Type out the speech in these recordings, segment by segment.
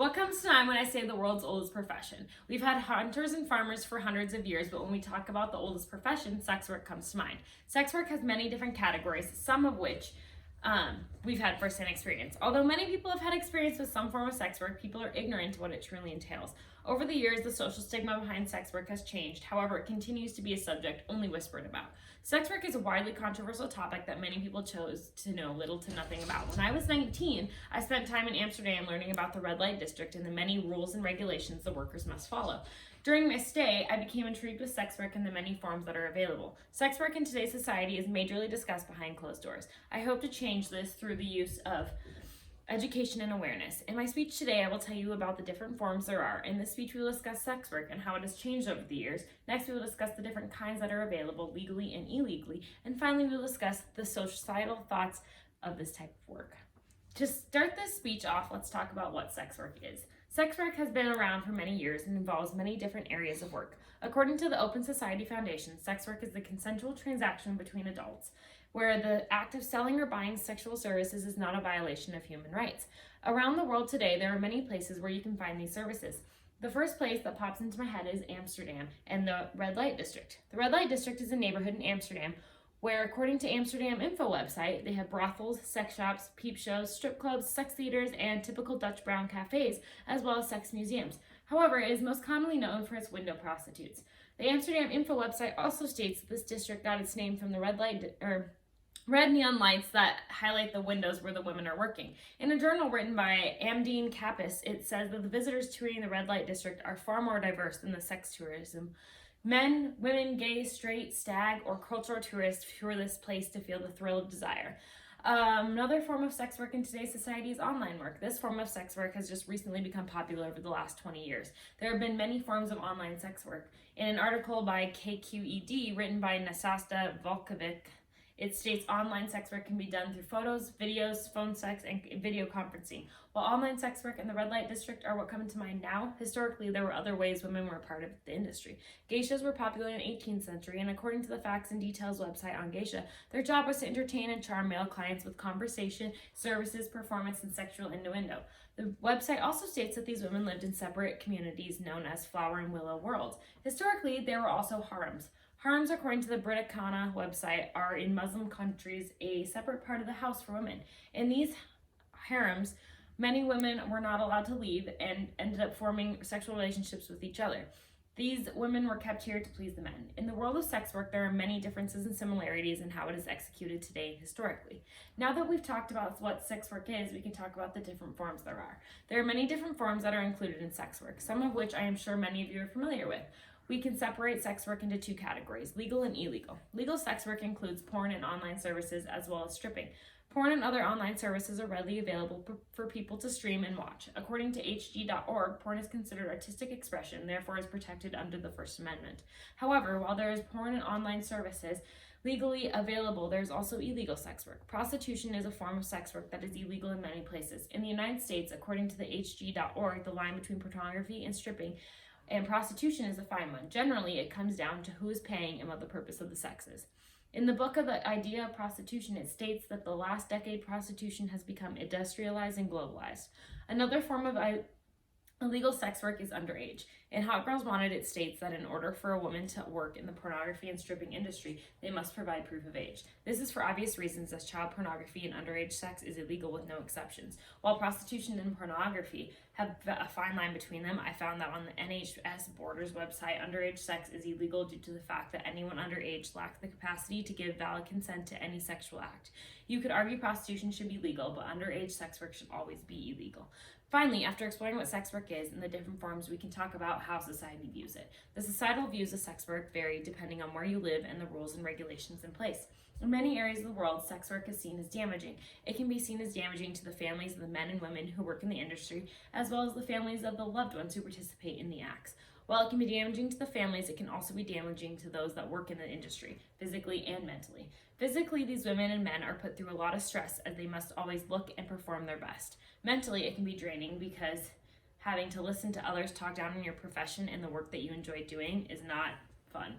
What comes to mind when I say the world's oldest profession? We've had hunters and farmers for hundreds of years, but when we talk about the oldest profession, sex work comes to mind. Sex work has many different categories, some of which we've had firsthand experience. Although many people have had experience with some form of sex work, people are ignorant to what it truly entails. Over the years, the social stigma behind sex work has changed. However, it continues to be a subject only whispered about. Sex work is a widely controversial topic that many people chose to know little to nothing about. When I was 19, I spent time in Amsterdam learning about the red-light district and the many rules and regulations the workers must follow. During my stay, I became intrigued with sex work and the many forms that are available. Sex work in today's society is majorly discussed behind closed doors. I hope to change this through the use of education and awareness. In my speech today, I will tell you about the different forms there are. In this speech, we will discuss sex work and how it has changed over the years. Next, we will discuss the different kinds that are available legally and illegally. And finally, we will discuss the societal thoughts of this type of work. To start this speech off, let's talk about what sex work is. Sex work has been around for many years and involves many different areas of work. According to the Open Society Foundation, sex work is the consensual transaction between adults, where the act of selling or buying sexual services is not a violation of human rights. Around the world today, there are many places where you can find these services. The first place that pops into my head is Amsterdam and the Red-Light District. The Red-Light District is a neighborhood in Amsterdam where, according to Amsterdam Info website, they have brothels, sex shops, peep shows, strip clubs, sex theaters, and typical Dutch brown cafes, as well as sex museums. However, it is most commonly known for its window prostitutes. The Amsterdam Info website also states that this district got its name from the red neon lights that highlight the windows where the women are working. In a journal written by Amsterdam Chapuis, it says that the visitors touring the red light district are far more diverse than the sex tourism. Men, women, gay, straight, stag, or cultural tourists tour this place to feel the thrill of desire. Another form of sex work in today's society is online work. This form of sex work has just recently become popular over the last 20 years. There have been many forms of online sex work. In an article by KQED written by Nasasta Volkovic, it states online sex work can be done through photos, videos, phone sex, and video conferencing. While online sex work and the red light district are what come to mind now, historically there were other ways women were a part of the industry. Geishas were popular in the 18th century, and according to the Facts and Details website on geisha, their job was to entertain and charm male clients with conversation, services, performance, and sexual innuendo. The website also states that these women lived in separate communities known as flower and willow worlds. Historically, there were also harems. Harems, according to the Britannica website, are in Muslim countries a separate part of the house for women. In these harems, many women were not allowed to leave and ended up forming sexual relationships with each other. These women were kept here to please the men. In the world of sex work, there are many differences and similarities in how it is executed today historically. Now that we've talked about what sex work is, we can talk about the different forms there are. There are many different forms that are included in sex work, some of which I am sure many of you are familiar with. We can separate sex work into two categories, legal and illegal. Legal sex work includes porn and online services as well as stripping. Porn and other online services are readily available for people to stream and watch. According to HG.org, porn is considered artistic expression, therefore is protected under the First Amendment. However, while there is porn and online services legally available, there is also illegal sex work. Prostitution is a form of sex work that is illegal in many places. In the United States, according to the HG.org, the line between pornography and stripping and prostitution is a fine one. Generally, it comes down to who is paying and what the purpose of the sex is. In the book of the idea of prostitution, it states that the last decade prostitution has become industrialized and globalized. Another form of illegal sex work is underage. In Hot Girls Wanted, it states that in order for a woman to work in the pornography and stripping industry, they must provide proof of age. This is for obvious reasons, as child pornography and underage sex is illegal with no exceptions. While prostitution and pornography have a fine line between them, I found that on the NHS Borders website, underage sex is illegal due to the fact that anyone underage lacks the capacity to give valid consent to any sexual act. You could argue prostitution should be legal, but underage sex work should always be illegal. Finally, after exploring what sex work is and the different forms, we can talk about how society views it. The societal views of sex work vary depending on where you live and the rules and regulations in place. In many areas of the world, sex work is seen as damaging. It can be seen as damaging to the families of the men and women who work in the industry, as well as the families of the loved ones who participate in the acts. While it can be damaging to the families, it can also be damaging to those that work in the industry, physically and mentally. Physically, these women and men are put through a lot of stress as they must always look and perform their best. Mentally, it can be draining because having to listen to others talk down on your profession and the work that you enjoy doing is not fun.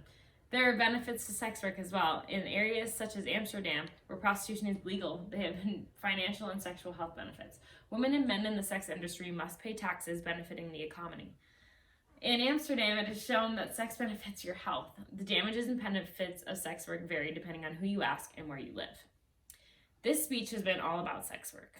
There are benefits to sex work as well. In areas such as Amsterdam, where prostitution is legal, they have financial and sexual health benefits. Women and men in the sex industry must pay taxes benefiting the economy. In Amsterdam, it is shown that sex benefits your health. The damages and benefits of sex work vary depending on who you ask and where you live. This speech has been all about sex work.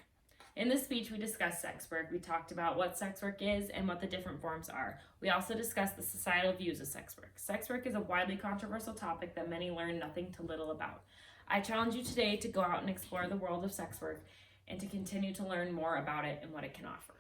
In this speech, we discussed sex work. We talked about what sex work is and what the different forms are. We also discussed the societal views of sex work. Sex work is a widely controversial topic that many learn nothing to little about. I challenge you today to go out and explore the world of sex work and to continue to learn more about it and what it can offer.